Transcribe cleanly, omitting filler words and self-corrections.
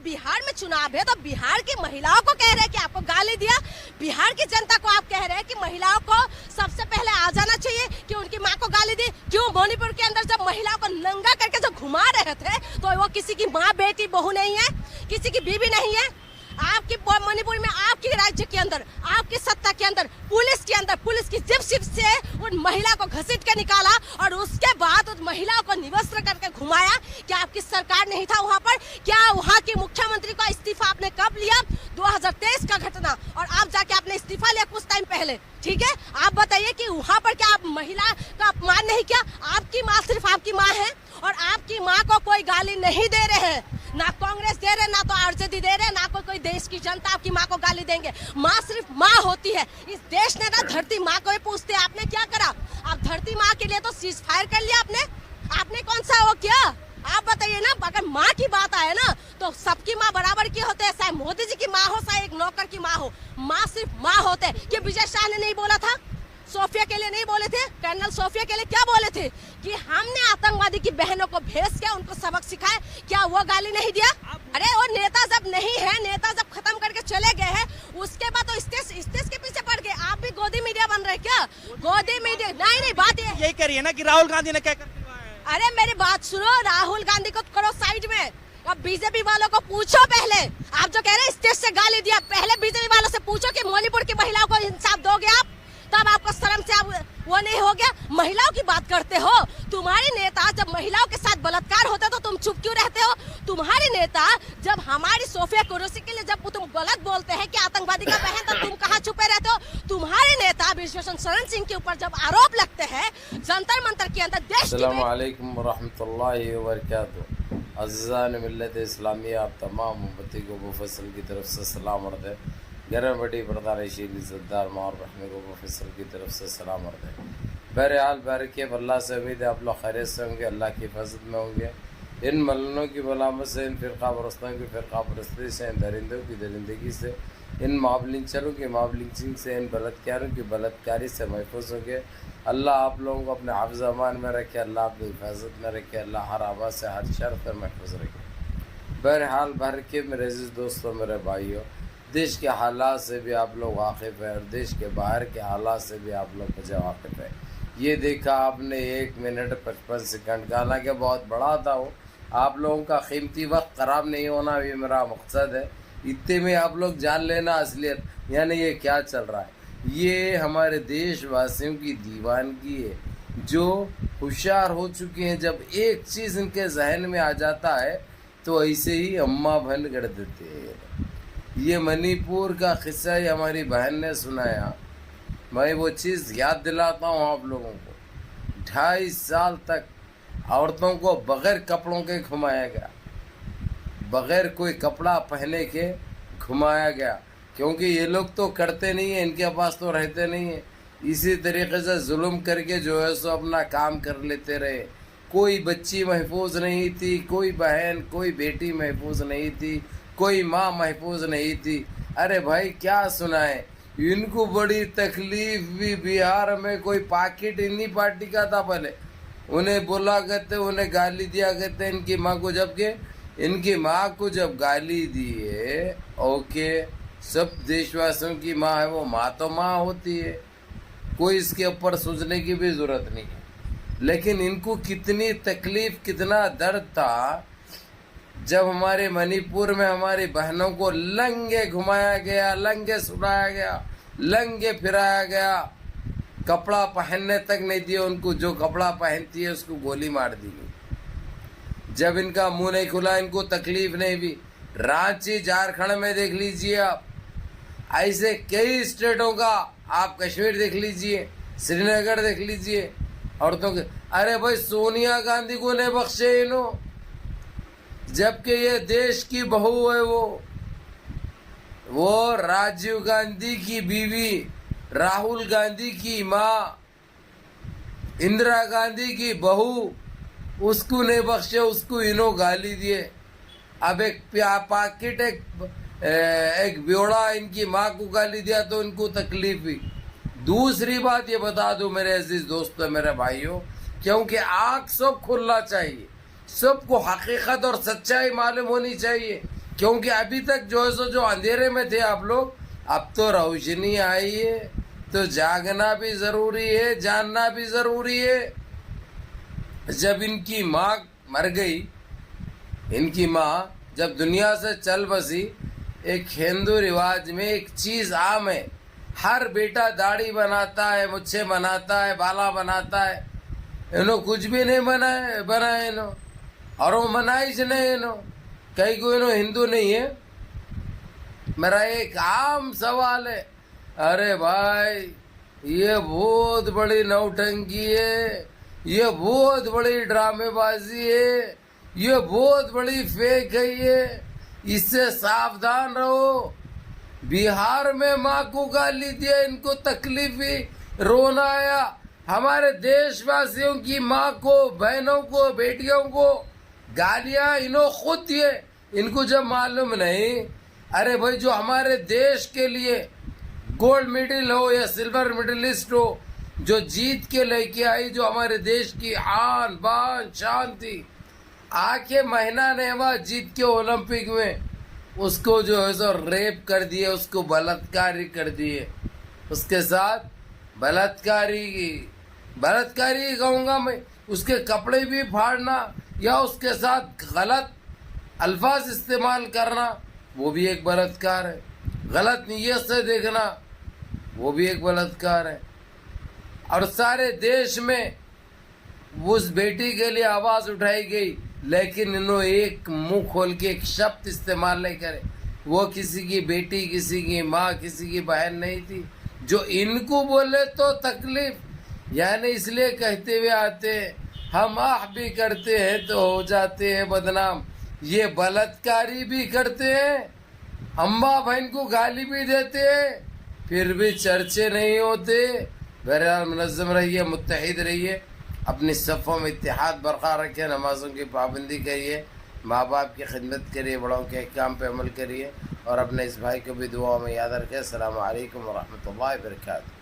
बिहार में चुनाव है तो बिहार की महिलाओं को कह रहे हैं कि आपको गाली दिया। बिहार की जनता को आप कह रहे हैं कि महिलाओं को सबसे पहले आ जाना चाहिए कि उनकी माँ को गाली दी। क्यों मणिपुर के अंदर जब महिलाओं को नंगा करके जब घुमा रहे थे तो वो किसी की माँ बेटी बहू नहीं है, किसी की बीवी नहीं है। आपकी मणिपुर में, आपकी राज्य के अंदर, आपकी सत्ता के अंदर, पुलिस की जिप से उन महिला को घसीट के निकाला और उसके बाद उन महिलाओं को निवस्त्र करके घुमाया। क्या आपकी सरकार नहीं था वहाँ पर? क्या वहाँ की मुख्यमंत्री का इस्तीफा आपने कब लिया? 2023 का घटना, और आप जाके आपने इस्तीफा लिया कुछ टाइम पहले। ठीक है, आप बताइए कि वहाँ पर क्या आप महिला का अपमान नहीं किया? आपकी माँ सिर्फ आपकी माँ है और आपकी माँ को कोई गाली नहीं दे रहे हैं, ना कांग्रेस दे रहे, ना तो आरजेडी दे रहे, ना कोई देश की जनता आपकी माँ को गाली देंगे। माँ सिर्फ माँ होती है। इस देश ने ना धरती माँ को ही पूछते हैं आपने क्या करा? आप धरती माँ के लिए तो सीज फायर कर लिया आपने कौन सा वो किया? आप बताइए ना। अगर माँ की बात आए ना तो सबकी माँ बराबर की होते हैं, चाहे मोदी जी की माँ हो, चाहे एक नौकर की माँ हो। माँ सिर्फ माँ होते हैं। कि विजय शाह ने नहीं बोला था? सोफिया के लिए नहीं बोले थे? कर्नल सोफिया के लिए क्या बोले थे कि हमने आतंकवादी की बहनों को भेज के उनको सबक सिखाया? क्या वो गाली नहीं दिया? अरे वो नेता जब नहीं है, नेता जब खत्म करके चले गए हैं, उसके बाद तो स्टेज के पीछे पड़ गए। आप भी गोदी मीडिया बन रहे क्या? गोदी मीडिया नहीं, बात ये यही करिए ना कि राहुल गांधी ने क्या कर दिया है। अरे मेरी बात सुनो, राहुल गांधी को करो साइड में, अब बीजेपी वालों को पूछो पहले। आप जो कह रहे हैं स्टेज से गाली दिया, पहले बीजेपी वालों से पूछो कि मणिपुर की महिलाओं को इंसाफ दोगे आप? तब आपको शर्म से आप वो नहीं हो गया? महिलाओं की बात करते हो। तुम्हारे नेता जब महिलाओं के साथ बलात्कार होता है तो तुम चुप क्यों रहते हो? तुम्हारे नेता जब हमारी सोफिया कुरैशी के लिए जब तुम गलत बोलते हैं कि आतंकवादी का बहन, तो तुम कहाँ छुपे रहते हो? तुम्हारे नेता विश्वभूषण शरण सिंह के ऊपर जब आरोप लगते हैं जंतर मंतर के अंदर देश की अस्सलाम वालेकुम वरहमतुल्लाहि वबरकातुहू। अज़ीज़ान मिल्लत इस्लामिया, आप तमाम उम्मती को मुफस्सल की तरफ से सलाम अर्ज़ है। घर बड़ी बरदार शील इज़्ज़तदार मार रहने को मुफस्सल की तरफ से सलाम अर्ज़ है। बहरहाल बरक़ अल्लाह से उम्मीद है आप लोग खैरियत से होंगे, अल्लाह की हिफाजत में होंगे। इन मलनों की मलामत से, इन फ़िरक़ा परस्तों की फ़िरक़ा परस्ती से, इन दरिंदों की दरिंदगी से, इन मावलिंचरों की मावलिंचिंग से, इन बलात्कारों की बलात्कारी से महफूज होंगे। अल्लाह आप लोगों को अपने हाफ़िज़ अमान में रखे, अल्लाह अपनी हिफाजत में रखे, अल्लाह हर आवाज़ से, हर शर से महफूज रखे। बहरहाल बरक़ मेरे अज़ीज़ दोस्तों, मेरे भाइयों, देश के हालात से भी आप लोग वाकिफ़ हैं और देश के बाहर के हालात से भी आप लोग मुझे वाकिफ़ है। ये देखा आपने 1 मिनट 55 सेकंड का, हालांकि बहुत बड़ा था वो। आप लोगों का कीमती वक्त ख़राब नहीं होना ये मेरा मकसद है। इतने में आप लोग जान लेना असलियत, यानी ये क्या चल रहा है। ये हमारे देशवासियों की दीवानगी है, जो होशियार हो चुके हैं। जब एक चीज़ इनके जहन में आ जाता है तो ऐसे ही अम्मा भन कर देते हैं। ये मणिपुर का किस्सा ही हमारी बहन ने सुनाया। मैं वो चीज़ याद दिलाता हूँ आप लोगों को। 2.5 साल तक औरतों को बग़ैर कपड़ों के घुमाया गया, बग़ैर कोई कपड़ा पहने के घुमाया गया, क्योंकि ये लोग तो करते नहीं हैं, इनके पास तो रहते नहीं हैं। इसी तरीके से जुल्म करके जो है सो अपना काम कर लेते रहे। कोई बच्ची महफूज नहीं थी, कोई बहन, कोई बेटी महफूज नहीं थी, कोई माँ महफूज नहीं थी। अरे भाई क्या सुनाए, इनको बड़ी तकलीफ भी। बिहार में कोई पाकिट इन्हीं पार्टी का था पहले, उन्हें बोला करते, उन्हें गाली दिया करते इनकी माँ को, जबकि इनकी माँ को जब गाली दिए, ओके सब देशवासियों की माँ है, वो माँ तो माँ होती है, कोई इसके ऊपर सोचने की भी ज़रूरत नहीं है। लेकिन इनको कितनी तकलीफ, कितना दर्द था जब हमारे मणिपुर में हमारी बहनों को लंगे घुमाया गया, लंगे सुलाया गया, लंगे फिराया गया, कपड़ा पहनने तक नहीं दिए उनको। जो कपड़ा पहनती है उसको गोली मार दी गई। जब इनका मुंह नहीं खुला, इनको तकलीफ नहीं भी। रांची झारखंड में देख लीजिए आप, ऐसे कई स्टेटों का, आप कश्मीर देख लीजिए, श्रीनगर देख लीजिए औरतों के। अरे भाई सोनिया गांधी को नहीं बख्शे इन्हों, जबकि ये देश की बहू है। वो राजीव गांधी की बीवी, राहुल गांधी की माँ, इंदिरा गांधी की बहू, उसको नहीं बख्शे, उसको इन्हों गाली दिए। अब एक पाकिट, एक ब्योड़ा इनकी माँ को गाली दिया तो इनको तकलीफ हुई। दूसरी बात ये बता दूं मेरे अजीज दोस्तों, मेरे भाइयों, क्योंकि आँख सब खुलना चाहिए, सबको हकीकत और सच्चाई मालूम होनी चाहिए क्योंकि अभी तक जो है सो जो अंधेरे में थे आप लोग, अब तो रोशनी आई है, तो जागना भी जरूरी है, जानना भी जरूरी है। जब इनकी माँ मर गई, इनकी माँ जब दुनिया से चल बसी, एक हिंदू रिवाज में एक चीज आम है, हर बेटा दाढ़ी बनाता है, मुच्छे बनाता है, बाला बनाता है। इन्हों कुछ भी नहीं बनाए इन्हों, और वो मनाइज नहीं इन्हों, कहीं को इन्हों हिंदू नहीं है। मेरा एक आम सवाल है, अरे भाई ये बहुत बड़ी नौटंकी है, ये बहुत बड़ी ड्रामेबाजी है, ये बहुत बड़ी फेक है, ये इससे सावधान रहो। बिहार में माँ को गाली दिया, इनको तकलीफ हुई, रोना आया। हमारे देशवासियों की माँ को, बहनों को, बेटियों को गालियां इन्हों खुद दिए, इनको जब मालूम नहीं। अरे भाई जो हमारे देश के लिए गोल्ड मेडल हो या सिल्वर मेडलिस्ट हो, जो जीत के लेके आई, जो हमारे देश की आन बान शान थी, आके महीना नहीं हुआ जीत के ओलंपिक में उसको जो है सो रेप कर दिए, उसको बलात्कारी कर दिए। उसके साथ बलात्कारी कहूँगा मैं, उसके कपड़े भी फाड़ना या उसके साथ गलत अल्फाज इस्तेमाल करना, वो भी एक बलात्कार है। गलत नीयत से देखना, वो भी एक बलात्कार है। और सारे देश में उस बेटी के लिए आवाज उठाई गई, लेकिन इन्होंने एक मुंह खोल के एक शब्द इस्तेमाल नहीं करे। वो किसी की बेटी, किसी की माँ, किसी की बहन नहीं थी। जो इनको बोले तो तकलीफ, यानी इसलिए कहते हुए आते हैं, हम आह भी करते हैं तो हो जाते हैं बदनाम। ये बलात्कारी भी करते हैं, अम्मा बहन को गाली भी देते हैं, फिर भी चर्चे नहीं होते। बहरहाल मुनज़्ज़म रहिए, मुत्तहिद रहिए, अपनी सफ़ों में इत्तेहाद बरकरार रखें, नमाज़ों की पाबंदी करिए, माँ बाप की खिदमत करिए, बड़ों के अहकाम पे अमल करिए, और अपने इस भाई को भी दुआ में याद रखें। अस्सलामु अलैकुम व रहमतुल्लाहि व बरकातहू।